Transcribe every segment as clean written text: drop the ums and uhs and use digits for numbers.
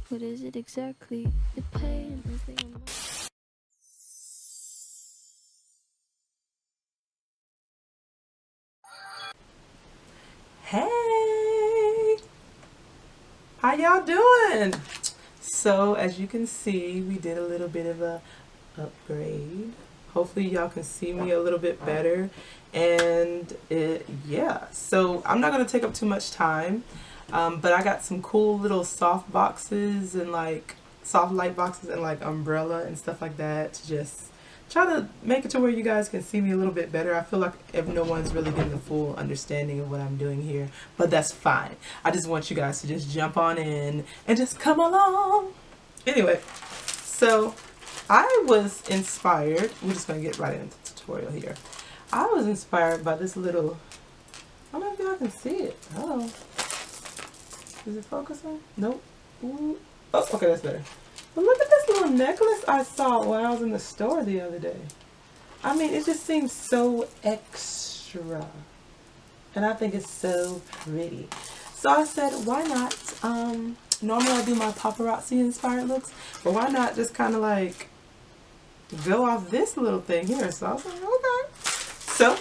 What is it exactly? The pain is the Hey, how y'all doing? So as you can see, we did a little bit of a upgrade. Hopefully y'all can see me a little bit better. And yeah, so I'm not gonna take up too much time, but I got some cool little soft boxes and like soft light boxes and like umbrella and stuff like that to just try to make it to where you guys can see me a little bit better. I feel like if no one's really getting the full understanding of what I'm doing here, but that's fine. I just want you guys to just jump on in and just come along. Anyway, so I was inspired. We're just going to get right into the tutorial here. I was inspired by this little, I don't know if y'all can see it. Oh, is it focusing? Nope. Ooh. Oh, okay, that's better. But look at this little necklace I saw when I was in the store the other day. I mean, it just seems so extra. And I think it's so pretty. So I said, why not? Normally I do my paparazzi inspired looks, but why not just kind of like go off this little thing here? So I was like, okay. So,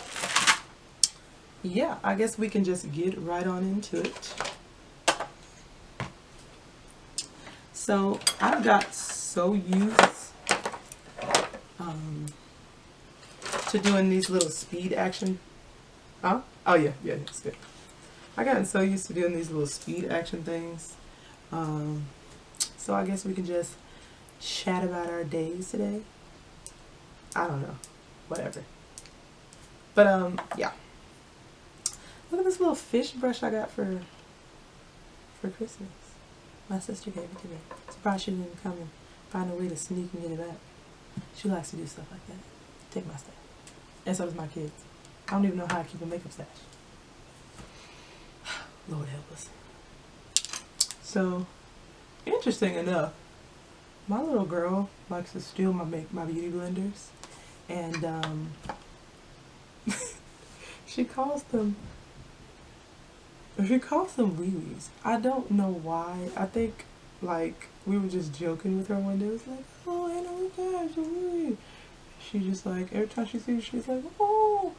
yeah, I guess we can just get right on into it. So I got so used to doing these little speed action. Huh? Oh yeah, that's good. I gotten so used to doing these little speed action things. So I guess we can just chat about our days today. I don't know, whatever. But yeah. Look at this little fish brush I got for Christmas. My sister gave it to me. Surprised she didn't come and find a way to sneak and get it back. She likes to do stuff like that. Take my stuff. And so does my kids. I don't even know how I keep a makeup stash. Lord help us. So, interesting enough, my little girl likes to steal my beauty blenders. And she calls them wee-wees. I don't know why. I think like we were just joking with her one day. It was like, oh, Anna, look at that, it's a wee. She just like, every time she sees, she's like, oh,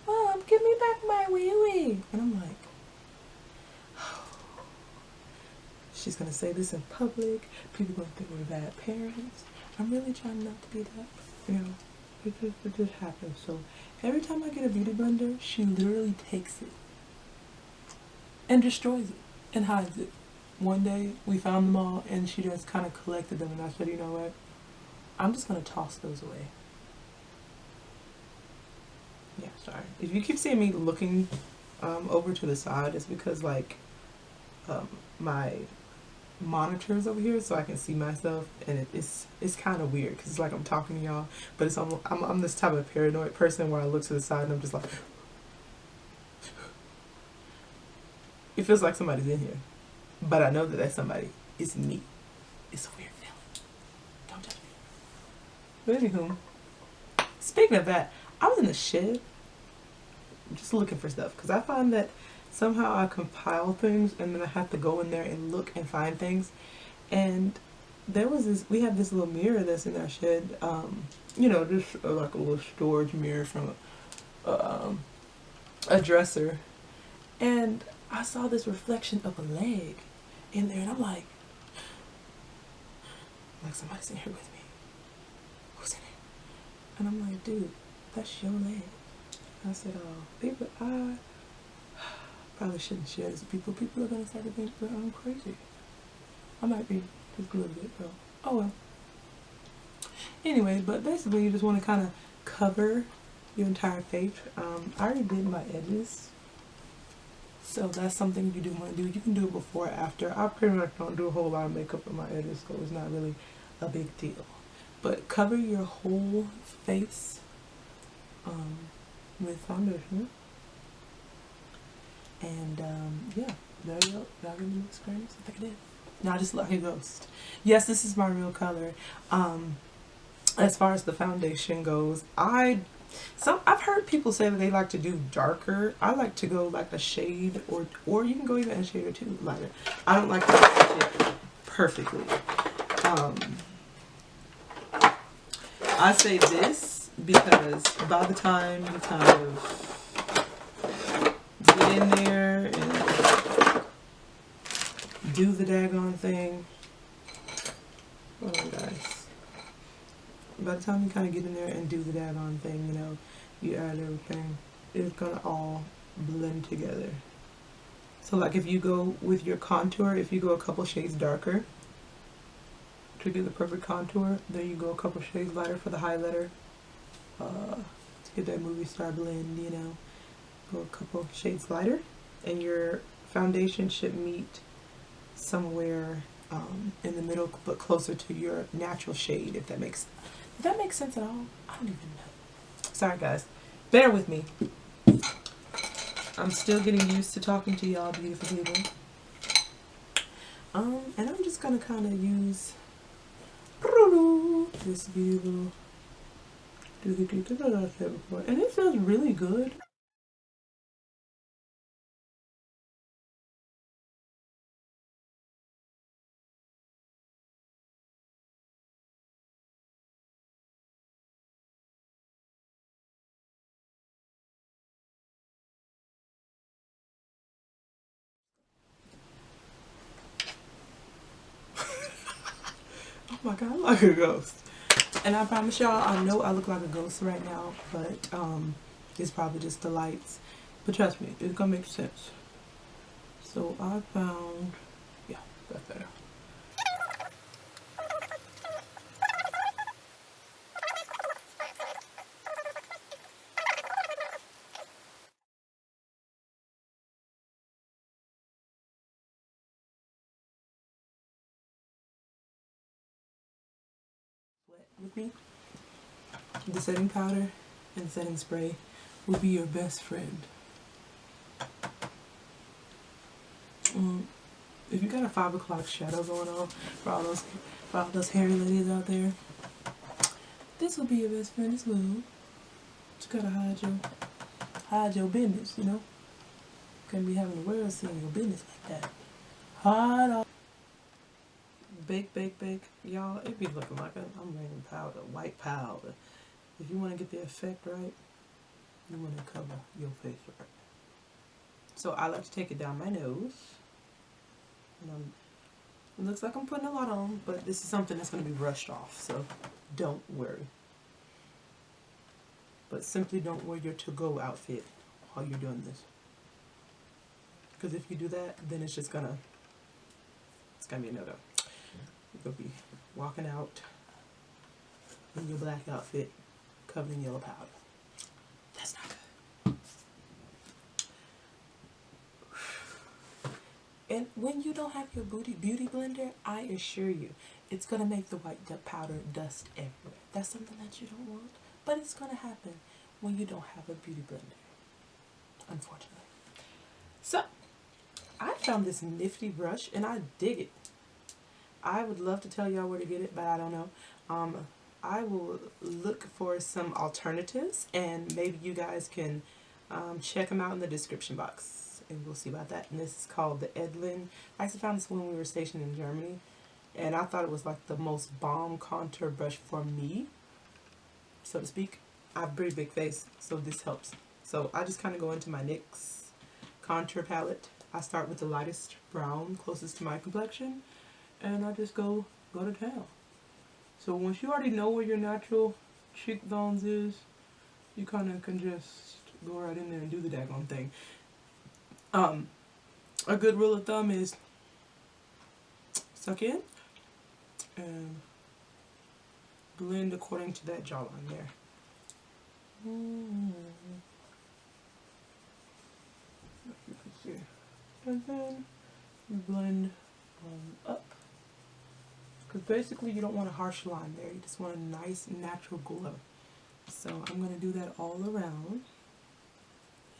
Mom, give me back my wee-wee. And I'm like, oh, she's gonna say this in public. People gonna think we're bad parents. I'm really trying not to be that, you know. It just happens. So every time I get a beauty blender, she literally takes it and destroys it and hides it. One day we found them all and she just kind of collected them, and I said, you know what, I'm just going to toss those away. Yeah, sorry. If you keep seeing me looking over to the side, it's because like my monitors over here so I can see myself, and it's kind of weird because it's like I'm talking to y'all, but it's almost, I'm this type of paranoid person where I look to the side and I'm just like, it feels like somebody's in here, but I know that somebody is me. It's a weird feeling. Don't judge me. But anywho, speaking of that, I was in the shed just looking for stuff because I find that somehow I compile things and then I have to go in there and look and find things. And there was this, we have this little mirror that's in our shed, you know, just like a little storage mirror from a dresser. And I saw this reflection of a leg in there, and I'm like somebody's in here with me. Who's in here? And I'm like, dude, that's your leg. I said, oh, people, I probably shouldn't share this with people. People are gonna start to think that I'm crazy. I might be just a little bit, though. Oh well. Anyway, but basically, you just want to kind of cover your entire face. I already did my edges. So that's something you do want to do. You can do it before or after. I pretty much don't do a whole lot of makeup on my edges, so it's not really a big deal. But cover your whole face with foundation. And yeah, there you go. Y'all give me an experience? I think I did. Now I just look like a ghost. Yes, this is my real color. As far as the foundation goes, I've heard people say that they like to do darker. I like to go like a shade, or you can go even a shade or two lighter. I don't like to perfectly. I say this because by the time you kind of get in there and do the daggone thing, oh guys, by the time you kind of get in there and do the daggone thing, you know, you add everything, it's gonna all blend together. So like if you go with your contour, if you go a couple shades darker to get the perfect contour, then you go a couple shades lighter for the highlighter. To get that movie star blend, you know, go a couple shades lighter, and your foundation should meet somewhere in the middle, but closer to your natural shade. If that makes sense at all, I don't even know. Sorry guys, bear with me. I'm still getting used to talking to y'all beautiful people. And I'm just gonna kind of use this beautiful. And it feels really good. Oh my god, I look like a ghost. And I promise y'all, I know I look like a ghost right now, but it's probably just the lights. But trust me, it's gonna make sense. So I found, yeah, that's better. Wet with me. The setting powder and setting spray will be your best friend. If you got a 5 o'clock shadow going on for all those hairy ladies out there, this will be your best friend as well. Just gotta hide your business, you know. Can't be having the world seeing your business like that. Hide off. Bake, bake, bake. Y'all, it be looking like I'm wearing powder, white powder. If you want to get the effect right, you want to cover your face right. So I like to take it down my nose. And it looks like I'm putting a lot on, but this is something that's going to be brushed off, so don't worry. But simply don't wear your to-go outfit while you're doing this. Because if you do that, then it's gonna be a no-go. You're gonna be walking out in your black outfit covered in yellow powder. That's not good. And when you don't have your beauty blender, I assure you, it's gonna make the white powder dust everywhere. That's something that you don't want, but it's gonna happen when you don't have a beauty blender, unfortunately. So, I found this nifty brush and I dig it. I would love to tell y'all where to get it, but I don't know. I will look for some alternatives and maybe you guys can check them out in the description box and we'll see about that. And this is called the Edlin. I actually found this when we were stationed in Germany and I thought it was like the most bomb contour brush for me, so to speak. I have a pretty big face, so this helps. So I just kind of go into my NYX contour palette. I start with the lightest brown closest to my complexion and I just go to town. So once you already know where your natural cheekbones is, you kind of can just go right in there and do the daggone thing. A good rule of thumb is suck in and blend according to that jawline there. If you can see. And then you blend up. Because basically you don't want a harsh line there. You just want a nice natural glow. So I'm going to do that all around.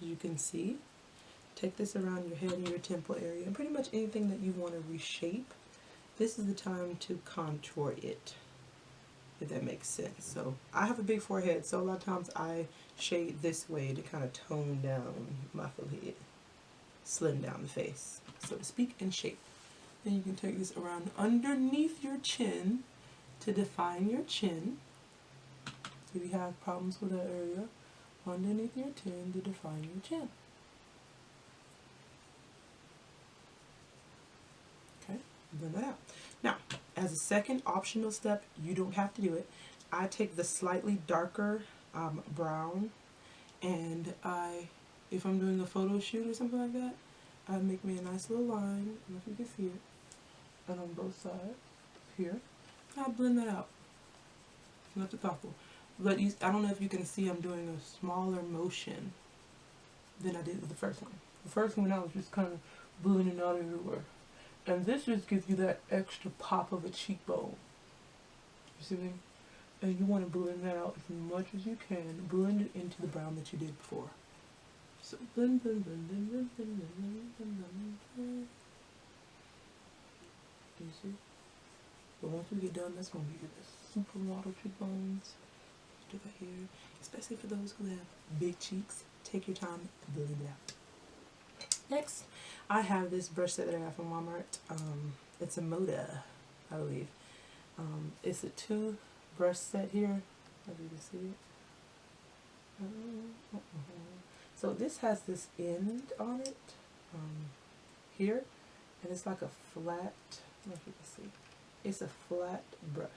As you can see. Take this around your head and your temple area. And pretty much anything that you want to reshape. This is the time to contour it. If that makes sense. So I have a big forehead. So a lot of times I shade this way to kind of tone down my forehead. Slim down the face, so to speak, and shape. Then you can take this around underneath your chin to define your chin. If you have problems with that area, underneath your chin to define your chin. Okay, blend that out. Now, as a second optional step, you don't have to do it. I take the slightly darker brown, and if I'm doing a photo shoot or something like that, I make me a nice little line. I don't know if you can see it. And on both sides here, I blend that out. Not too thoughtful. But I don't know if you can see I'm doing a smaller motion than I did with the first one. The first one I was just kind of blending out everywhere. And this just gives you that extra pop of a cheekbone. You see me? And you want to blend that out as much as you can. Blend it into the brown that you did before. So blend, blend, blend, blend, blend, blend, blend, blend, blend, blend. You see? But once we get done, that's when we get the supermodel cheekbones. Do that here. Especially for those who have big cheeks. Take your time to blend it out. Next, I have this brush set that I got from Walmart. It's a Moda, I believe. It's a 2 brush set here. As you can see it. So this has this end on it here, and it's like a flat. I don't know if you can see. It's a flat brush.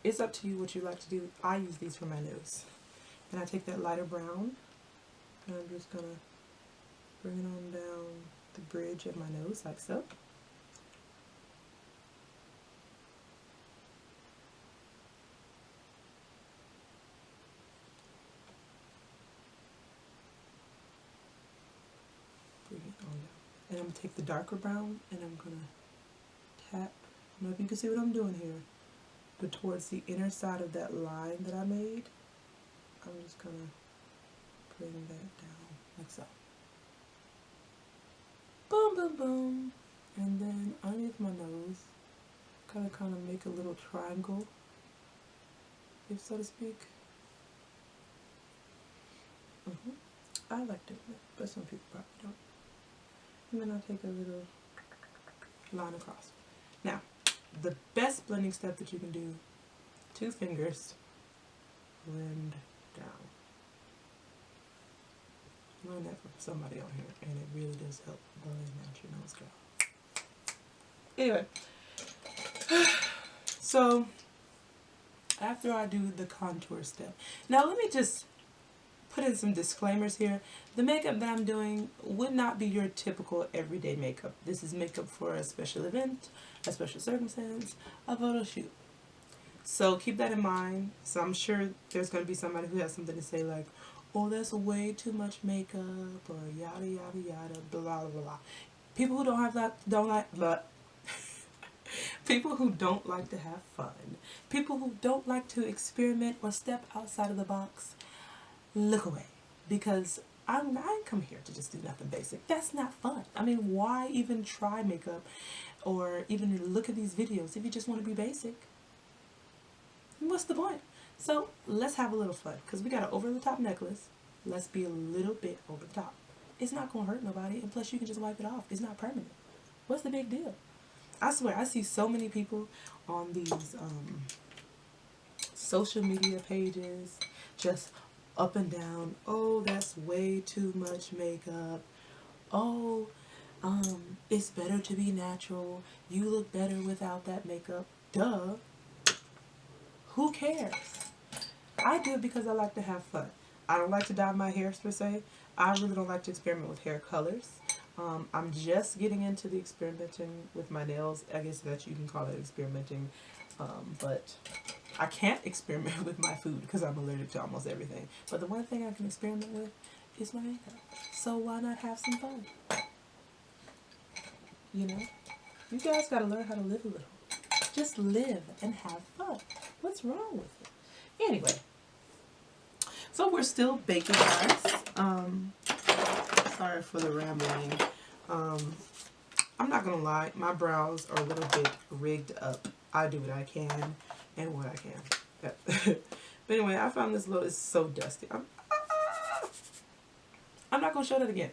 It's up to you what you like to do. I use these for my nose, and I take that lighter brown, and I'm just gonna bring it on down the bridge of my nose like so. Bring it on down. And I'm going to take the darker brown and I'm going to tap. I don't know if you can see what I'm doing here, but towards the inner side of that line that I made, I'm just going to bring that down like so. Boom, boom, boom. And then underneath my nose, kind of make a little triangle, if so to speak. I like doing that, but some people probably don't. And then I take a little line across. Now, the best blending step that you can do, 2 fingers, blend down. Learned that from somebody on here, and it really does help blend out your nose, girl. Anyway, so after I do the contour step, now let me just put in some disclaimers here. The makeup that I'm doing would not be your typical everyday makeup. This is makeup for a special event, a special circumstance, a photo shoot. So keep that in mind. So I'm sure there's going to be somebody who has something to say like, oh, that's way too much makeup, or yada yada yada, blah blah blah. People who people who don't like to have fun, people who don't like to experiment or step outside of the box, look away, because I didn't come here to just do nothing basic. That's not fun. I mean, why even try makeup or even look at these videos if you just want to be basic? What's the point? So let's have a little fun, because we got an over-the-top necklace. Let's be a little bit over the top. It's not going to hurt nobody, and plus you can just wipe it off. It's not permanent. What's the big deal? I swear, I see so many people on these social media pages just up and down. Oh, that's way too much makeup. Oh, it's better to be natural. You look better without that makeup. Duh. Who cares? I do it because I like to have fun. I don't like to dye my hair per se. I really don't like to experiment with hair colors. I'm just getting into the experimenting with my nails. I guess that you can call it experimenting. But I can't experiment with my food because I'm allergic to almost everything. But the one thing I can experiment with is my makeup. So why not have some fun? You know? You guys gotta learn how to live a little. Just live and have fun. What's wrong with it? Anyway. So we're still baking, guys. Sorry for the rambling. I'm not gonna lie, my brows are a little bit rigged up. I do what I can and what I can. But anyway, I found this little, it's so dusty. I'm not gonna show that again.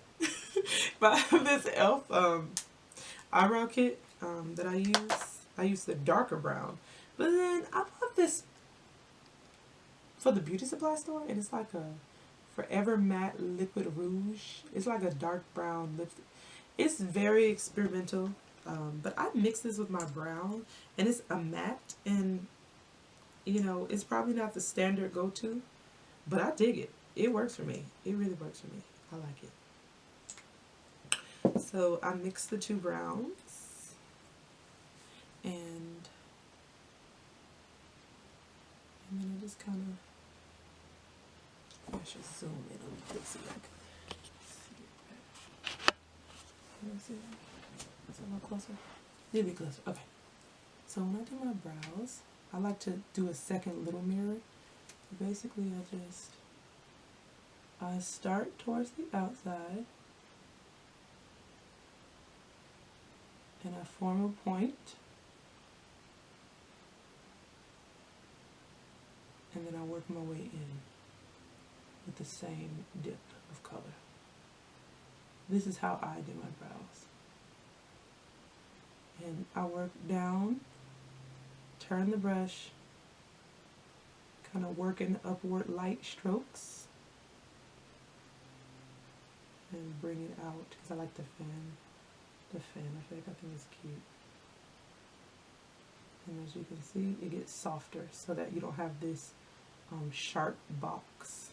But I have this e.l.f. eyebrow kit that I use the darker brown. But then I love this for the beauty supply store, and it's like a Forever Matte Liquid Rouge. It's like a dark brown lipstick. It's very experimental, but I mix this with my brown, and it's a matte, and you know, it's probably not the standard go-to, but I dig it. It works for me. It really works for me. I like it. So I mix the two browns, and then I just kind of, I should zoom in a little bit so I can see it better. Is it a little closer? A little bit closer. Okay. So when I do my brows, I like to do a second little mirror. Basically, I start towards the outside, and I form a point, and then I work my way in with the same dip of color. This is how I do my brows. And I work down, turn the brush, kind of work in upward light strokes, and bring it out, because I like the fan effect. I think it's cute. And as you can see, it gets softer so that you don't have this sharp box.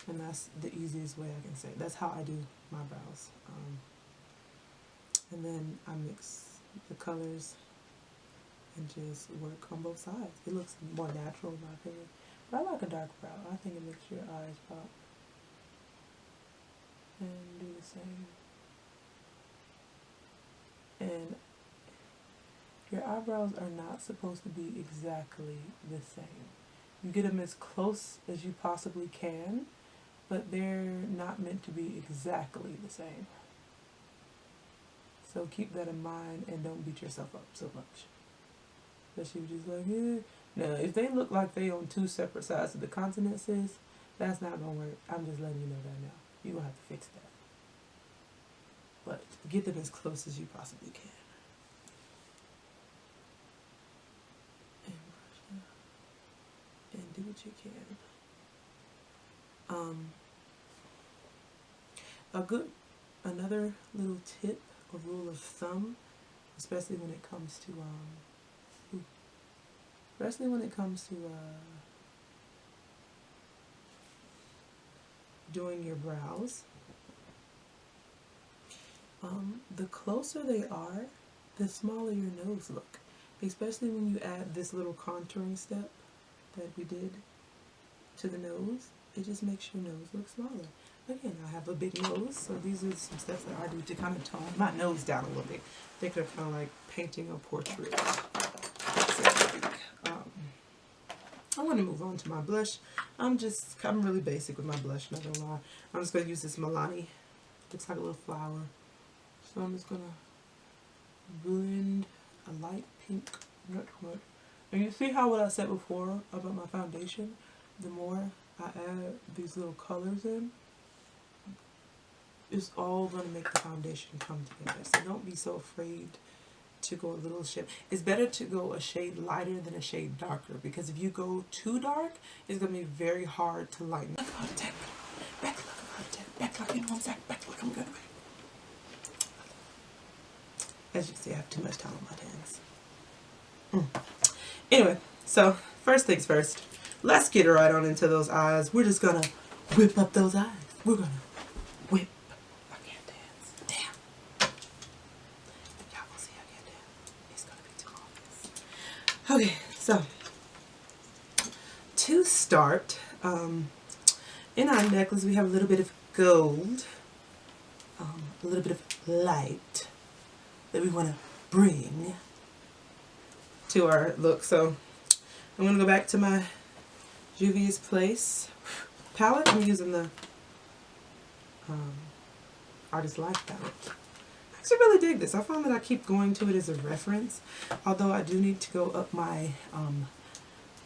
And that's the easiest way I can say it. That's how I do my brows. And then I mix the colors and just work on both sides. It looks more natural in my opinion. But I like a dark brow. I think it makes your eyes pop. And do the same. And your eyebrows are not supposed to be exactly the same. You get them as close as you possibly can, but they're not meant to be exactly the same. So keep that in mind and don't beat yourself up so much. Especially just like, eh. Now, if they look like they on two separate sides of the continent, sis, that's not going to work. I'm just letting you know that now. You're going to have to fix that. But get them as close as you possibly can. And do what you can. Another little tip or rule of thumb, especially when it comes to doing your brows. The closer they are, the smaller your nose look, especially when you add this little contouring step that we did to the nose. It just makes your nose look smaller. Again, I have a big nose, so these are some steps that I do to kind of tone my nose down a little bit. Think of kind of like painting a portrait. I want to move on to my blush. I'm really basic with my blush, not gonna lie. I'm just gonna use this Milani. Looks like a little flower. So I'm just gonna blend a light pink, not too much. And you see how what I said before about my foundation, the more I add these little colors in, it's all going to make the foundation come together. So don't be so afraid to go a little shade. It's better to go a shade lighter than a shade darker, because if you go too dark, it's going to be very hard to lighten. Back look, you know what I'm saying? Back look, I'm good. As you can see, I have too much time on my hands. Anyway, so first things first, let's get right on into those eyes. We're just going to whip up those eyes. We're going to whip. I can't dance. Damn. Y'all gonna see I can't dance. It's going to be too obvious. Okay, so to start, in our necklace we have a little bit of gold, a little bit of light that we want to bring to our look. So I'm going to go back to my Juvia's Place palette. I'm using the Artist Life palette. I actually really dig this. I found that I keep going to it as a reference, although I do need to go up my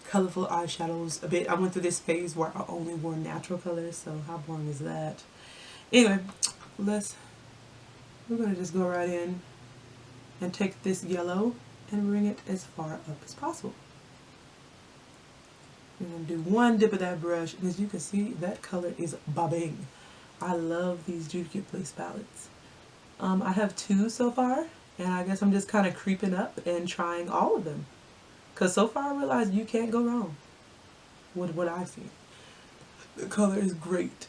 colorful eyeshadows a bit. I went through this phase where I only wore natural colors, so how boring is that? Anyway, let's we're going to just go right in and take this yellow and bring it as far up as possible. We're going to do one dip of that brush, and as you can see, that color is bobbing. I love these Judy Place palettes. I have 2 so far, and I guess I'm just kind of creeping up and trying all of them. Because so far I realized you can't go wrong with what I see. The color is great.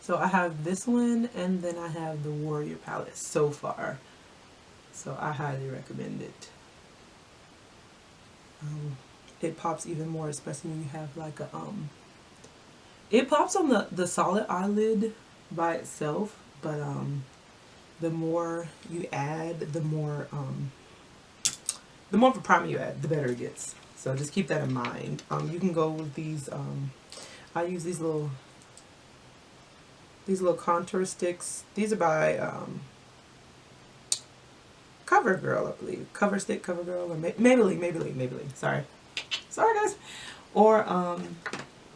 So I have this one, and then I have the Warrior palette so far. So I highly recommend it. It pops even more, especially when you have like a it pops on the solid eyelid by itself, but the more you add, the more of a primer you add, the better it gets. So just keep that in mind. You can go with these. I use these little contour sticks. These are by CoverGirl, I believe. CoverGirl, or Maybelline. Sorry guys. Or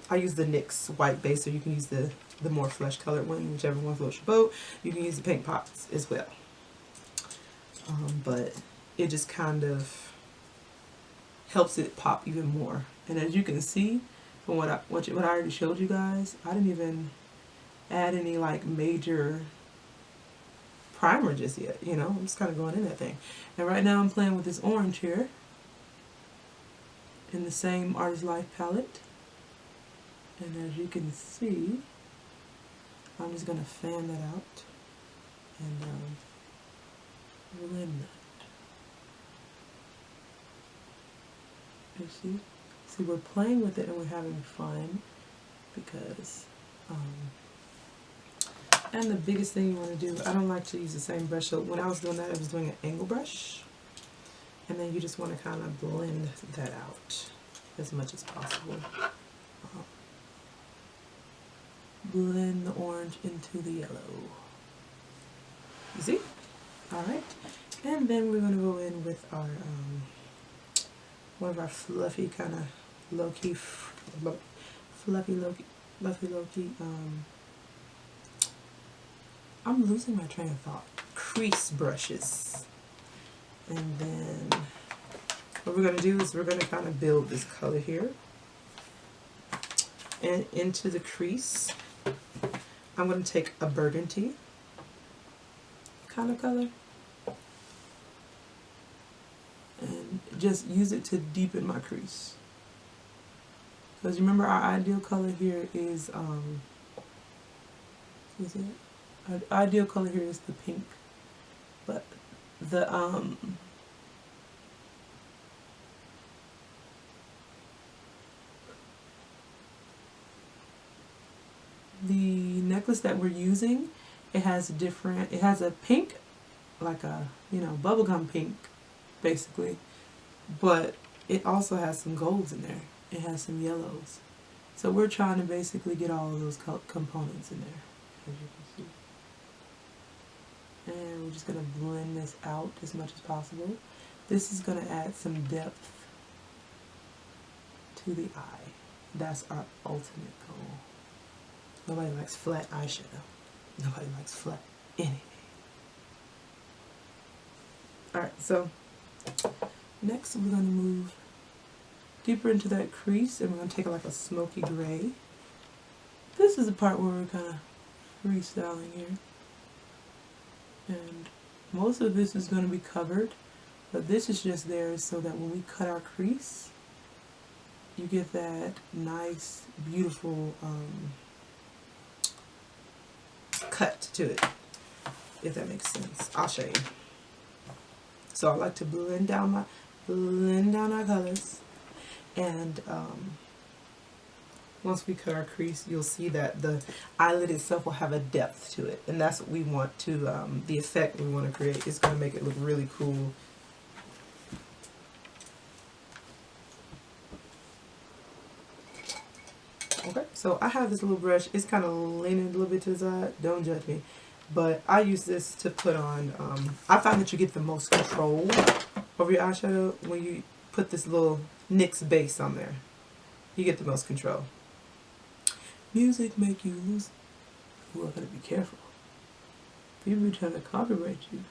I use the NYX white base, so you can use the more flesh colored one, whichever one floats your boat. You can use the pink pots as well. But it just kind of helps it pop even more. And as you can see from what I already showed you guys, I didn't even add any like major primer just yet, you know. I'm just kind of going in that thing. And right now I'm playing with this orange here in the same Artist Life palette. And as you can see, I'm just going to fan that out and blend that. You see? See, we're playing with it and we're having fun because, and the biggest thing you want to do, I don't like to use the same brush, so when I was doing that, I was doing an angle brush. And then you just want to kind of blend that out as much as possible. Blend the orange into the yellow. You see? Alright. And then we're going to go in with our, one of our fluffy kind of low-key, I'm losing my train of thought. Crease brushes. And then what we're going to do is we're going to kind of build this color here. And into the crease, I'm going to take a burgundy kind of color and just use it to deepen my crease. Because remember, our ideal color here is, our ideal color here is the pink, but the necklace that we're using, it has a pink, like a, you know, bubblegum pink, basically, but it also has some golds in there. It has some yellows. So we're trying to basically get all of those components in there, as you can see. And we're just going to blend this out as much as possible. This is going to add some depth to the eye. That's our ultimate goal. Nobody likes flat eyeshadow. Nobody likes flat anything. Alright, so next we're going to move deeper into that crease, and we're going to take like a smoky gray. This is the part where we're kind of freestyling here. And most of this is going to be covered, but this is just there so that when we cut our crease, you get that nice, beautiful cut to it, if that makes sense. I'll show you. So I like to blend down our colors, and once we cut our crease, you'll see that the eyelid itself will have a depth to it, and that's what we want to, the effect we want to create is going to make it look really cool. Okay, so I have this little brush. It's kind of leaning a little bit to the side. Don't judge me. But I use this to put on, I find that you get the most control over your eyeshadow when you put this little NYX base on there. You get the most control. Music make you lose. Ooh, I gotta be careful. People be trying to copyright you.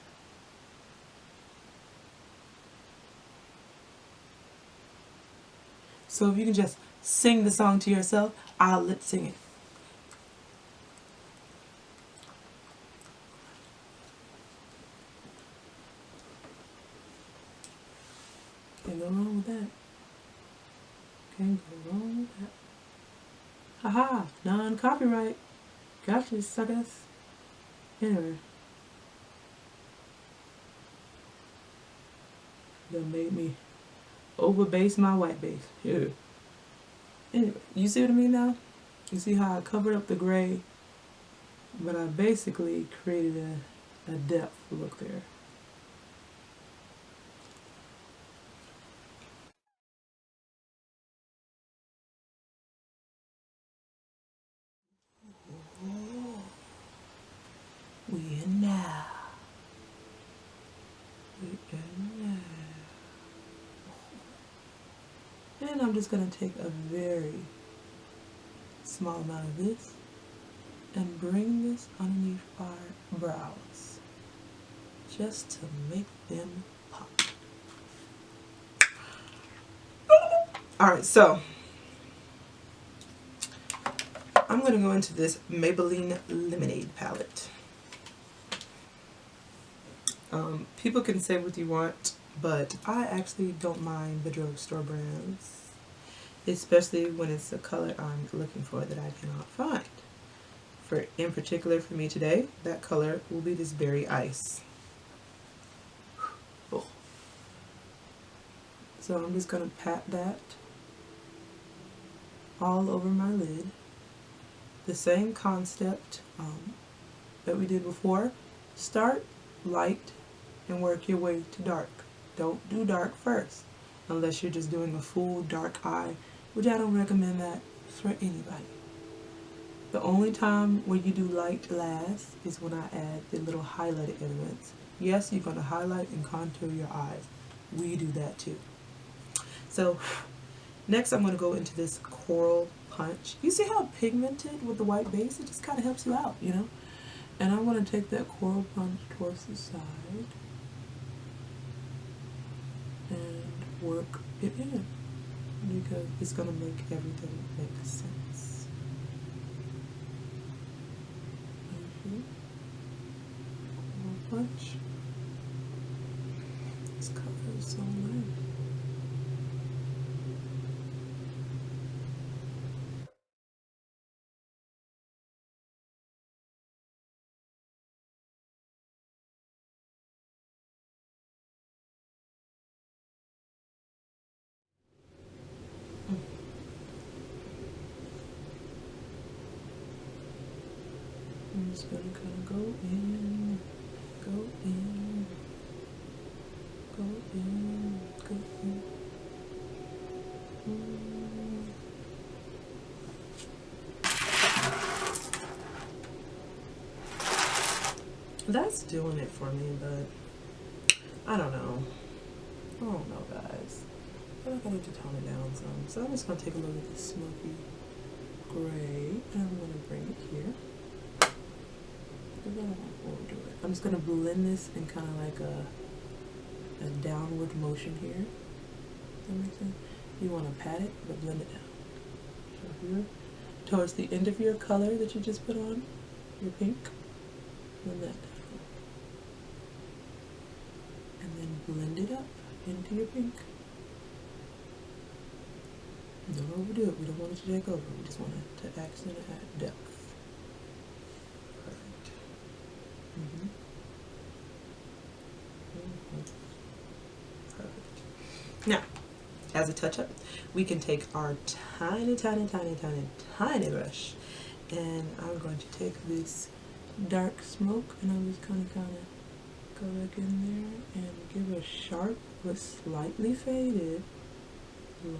So if you can just sing the song to yourself, I'll lip sing it. Can't go wrong with that. Can't go wrong with that. Haha, non-copyright. Gotcha, suckers. Anyway. That made me overbase my white base. Yeah. Anyway, you see what I mean now? You see how I covered up the gray, but I basically created a depth look there. We in now. We in now. And I'm just going to take a very small amount of this and bring this underneath our brows just to make them pop. Alright, so I'm going to go into this Maybelline Lemonade palette. People can say what you want, but I actually don't mind the drugstore brands, especially when it's a color I'm looking for that I cannot find. In particular for me today, that color will be this Berry Ice. Oh. So I'm just going to pat that all over my lid. The same concept that we did before. Start light and work your way to dark. Don't do dark first unless you're just doing a full dark eye, which I don't recommend that for anybody. The only time when you do light last is when I add the little highlighted elements. Yes, you're going to highlight and contour your eyes. We do that too. So next I'm going to go into this Coral Punch. You see how pigmented with the white base? It just kind of helps you out, you know? And I'm going to take that Coral Punch towards the side and work it in because it's going to make everything make sense. Coral Punch. This color is so nice. I'm just going to kind of go in, go in, go in, go in. That's doing it for me, but I don't know. I don't know, guys. I feel like I need to tone it down some. So I'm just going to take a look at this smoky gray, and I'm going to bring it here. I'm just going to blend this in kind of like a downward motion here. Does that make sense? You want to pat it, but blend it down. So here, towards the end of your color that you just put on, your pink, blend that down. And then blend it up into your pink. Don't overdo it. We don't want it to take over. We just want it to accent it at depth. Perfect. Perfect. Now, as a touch-up, we can take our tiny, tiny, tiny, tiny, tiny brush, and I'm going to take this dark smoke, and I'm just going to kind of go back in there and give a sharp but slightly faded line.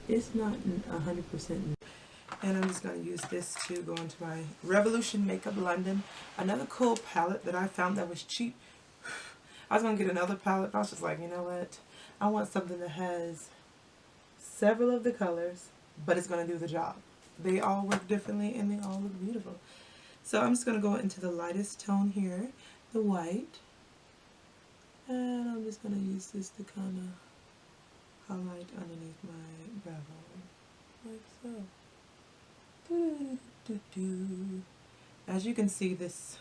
It's not 100%. And I'm just going to use this to go into my Revolution Makeup London. Another cool palette that I found that was cheap. I was going to get another palette, but I was just like, you know what? I want something that has several of the colors, but it's going to do the job. They all work differently and they all look beautiful. So I'm just going to go into the lightest tone here, the white. And I'm just going to use this to kind of highlight underneath my brow bone, like so. Doo, doo, doo. As you can see, this...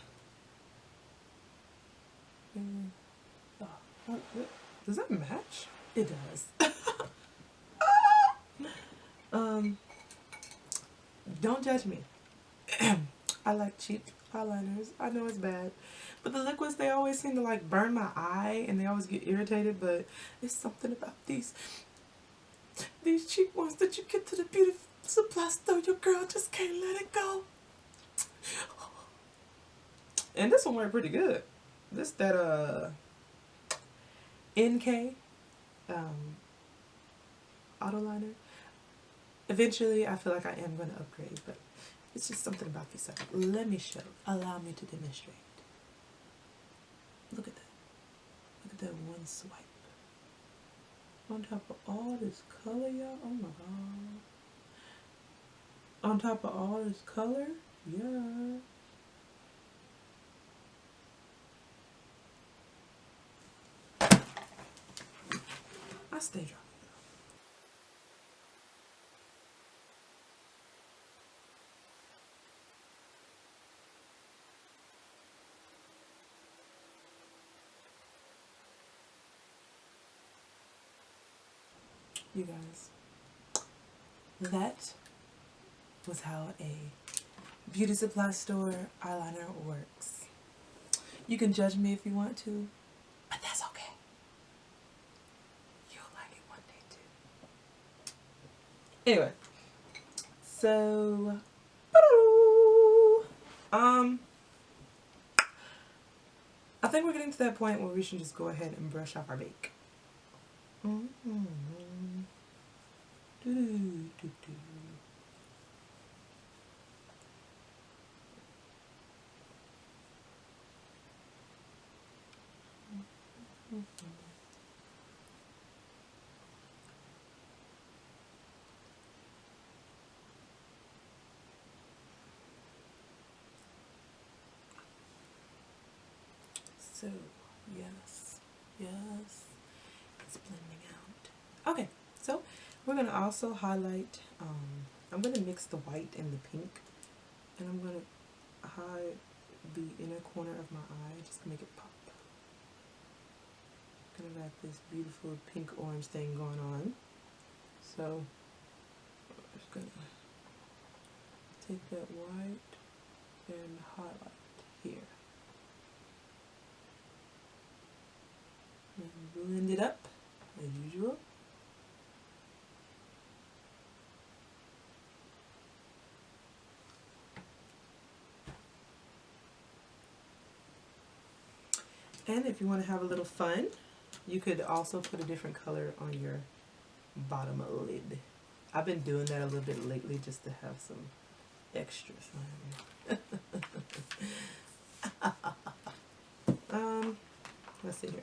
Oh, does that match? It does. Don't judge me. I like cheap eyeliners. I know it's bad. But the liquids, they always seem to like burn my eye and they always get irritated, but it's something about these cheap ones that you get to the beauty supply store. Your girl just can't let it go. And this one worked pretty good. This, that, NK, auto liner. Eventually, I feel like I am going to upgrade, but it's just something about these. Let me show. Allow me to demonstrate. Look at that. Look at that one swipe. On top of all this color, y'all. Oh my god. On top of all this color, yeah. I stay dropping. You guys, that was how a beauty supply store eyeliner works. You can judge me if you want to, but that's okay. You'll like it one day too. Anyway, so I think we're getting to that point where we should just go ahead and brush off our bake. So, yes, it's blending out. Okay, so we're going to also highlight, I'm going to mix the white and the pink, and I'm going to hide the inner corner of my eye just to make it pop. Kind of got this beautiful pink orange thing going on. So, I'm just going to take that white and highlight here. And blend it up as usual. And if you want to have a little fun, you could also put a different color on your bottom lid. I've been doing that a little bit lately just to have some extra fun. Let's see here.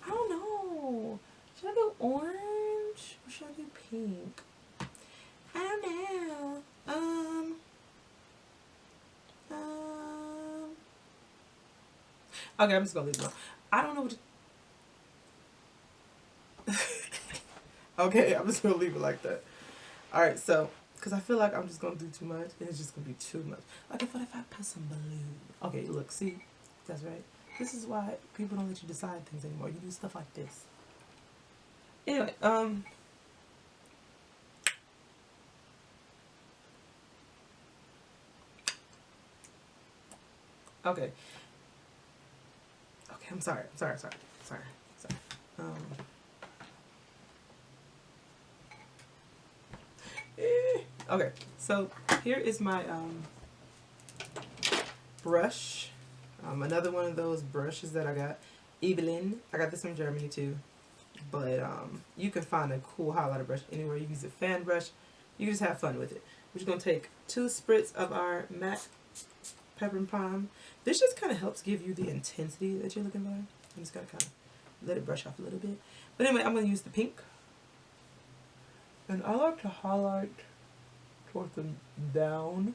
I don't know. Should I do orange or should I do pink? I don't know. Okay, I'm just gonna leave it alone. I don't know what to... Okay, I'm just gonna leave it like that. Alright, so, because I feel like I'm just gonna do too much, and it's just gonna be too much. Okay, what if I put some balloon? Okay, look, see? That's right. This is why people don't let you decide things anymore. You do stuff like this. Anyway, okay. Okay, I'm sorry. Okay, so here is my brush. Another one of those brushes that I got. Evelyn. I got this from Germany too. But you can find a cool highlighter brush anywhere. You can use a fan brush. You can just have fun with it. We're just going to take 2 spritz of our matte pepper and prime. This just kind of helps give you the intensity that you're looking for. I'm just going to kind of let it brush off a little bit. But anyway, I'm going to use the pink. And I like to highlight toward them down,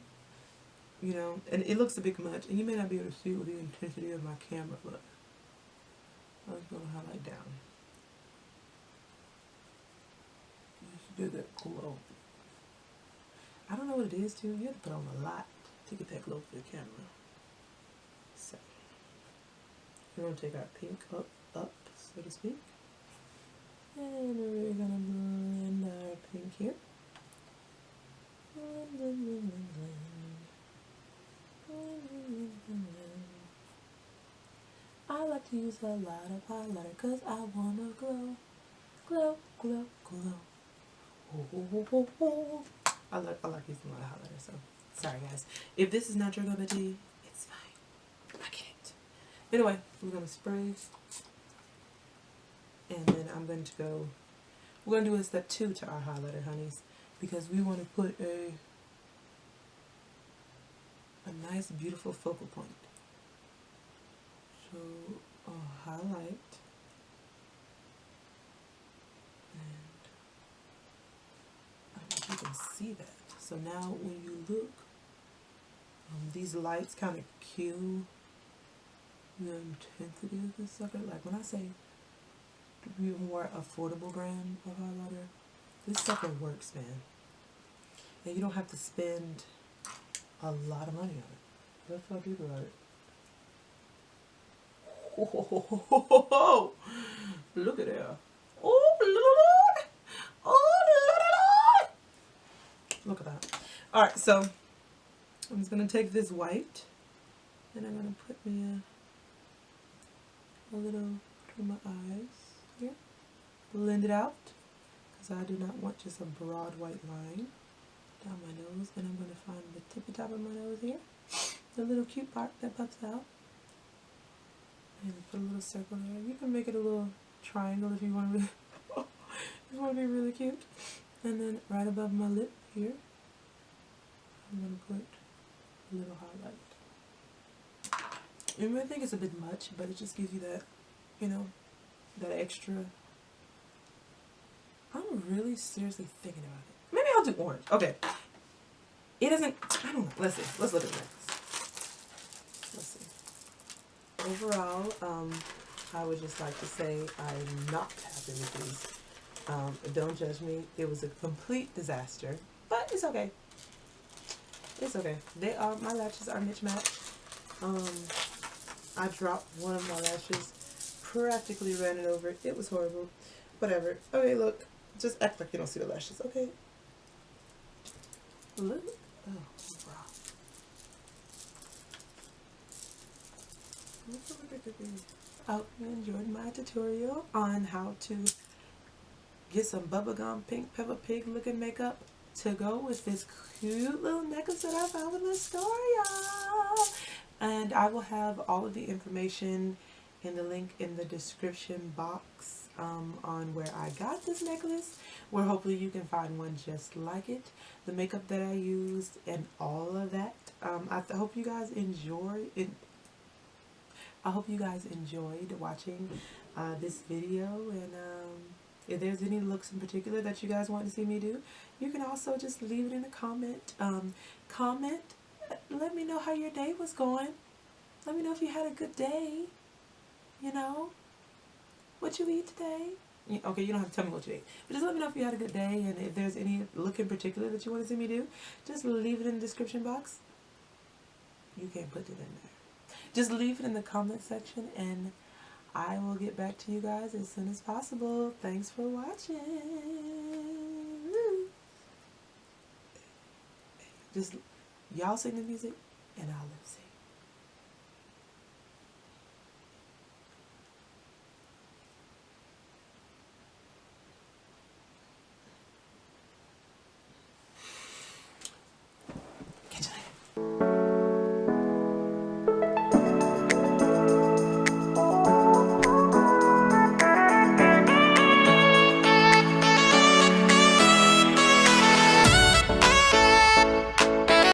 you know, and it looks a bit much, and you may not be able to see it with the intensity of my camera, but I'm just going to highlight down. Just get that glow. I don't know what it is, too. You have to put on a lot to get that glow for the camera. So, we're going to take our pink up, so to speak. And we're going to blend our pink here. Blend, blend, blend, blend, blend. I like to use a lot of highlighter because I want to glow, glow, glow, glow. Oh, oh, oh, oh, oh. I like using a lot of highlighter, so sorry guys. If this is not your cup of tea, it's fine. I get it. Anyway, we're going to spray. And then I'm going to go, we're going to do a step 2 to our highlighter, honeys. Because we want to put a nice, beautiful focal point. So I'll highlight, and I don't know if you can see that. So now when you look, these lights kind of kill the intensity of this sucker. Like when I say to be a more affordable brand of highlighter, this sucker works, man. And you don't have to spend a lot of money on it. That's how people are it. Oh, look at that. Oh, Lord. Oh, Lord. Look at that. Alright, so I'm just going to take this white and I'm going to put me a little between my eyes here. Blend it out because I do not want just a broad white line down my nose. And I'm going to find the tippy top of my nose here. The little cute part that puffs out. And put a little circle there. You can make it a little triangle if you want to be really cute. And then right above my lip here, I'm going to put a little highlight. You may think it's a bit much, but it just gives you that, you know, that extra. I'm really seriously thinking about it. Maybe I'll do orange. Okay. It doesn't, I don't know. Let's see. Let's look at this. Let's see. Overall, I would just like to say I'm not happy with these. Don't judge me. It was a complete disaster, but it's okay. It's okay. They are, my lashes are mismatched. I dropped one of my lashes, practically ran it over. It was horrible. Whatever. Okay, look. Just act like you don't see the lashes, okay? Look. Oh, wow. I hope you enjoyed my tutorial on how to get some bubblegum pink Peppa Pig looking makeup to go with this cute little necklace that I found in the store, y'all. And I will have all of the information in the link in the description box on where I got this necklace, where hopefully you can find one just like it, the makeup that I used, and all of that. I hope you guys enjoy it. I hope you guys enjoyed watching this video, and if there's any looks in particular that you guys want to see me do, you can also just leave it in a comment. Let me know how your day was going. Let me know if you had a good day. You know, what you eat today. Okay, you don't have to tell me what you ate, but just let me know if you had a good day, and if there's any look in particular that you want to see me do, just leave it in the description box. You can't put it in there. Just leave it in the comment section, and I will get back to you guys as soon as possible. Thanks for watching. Just y'all sing the music, and I'll lip sync.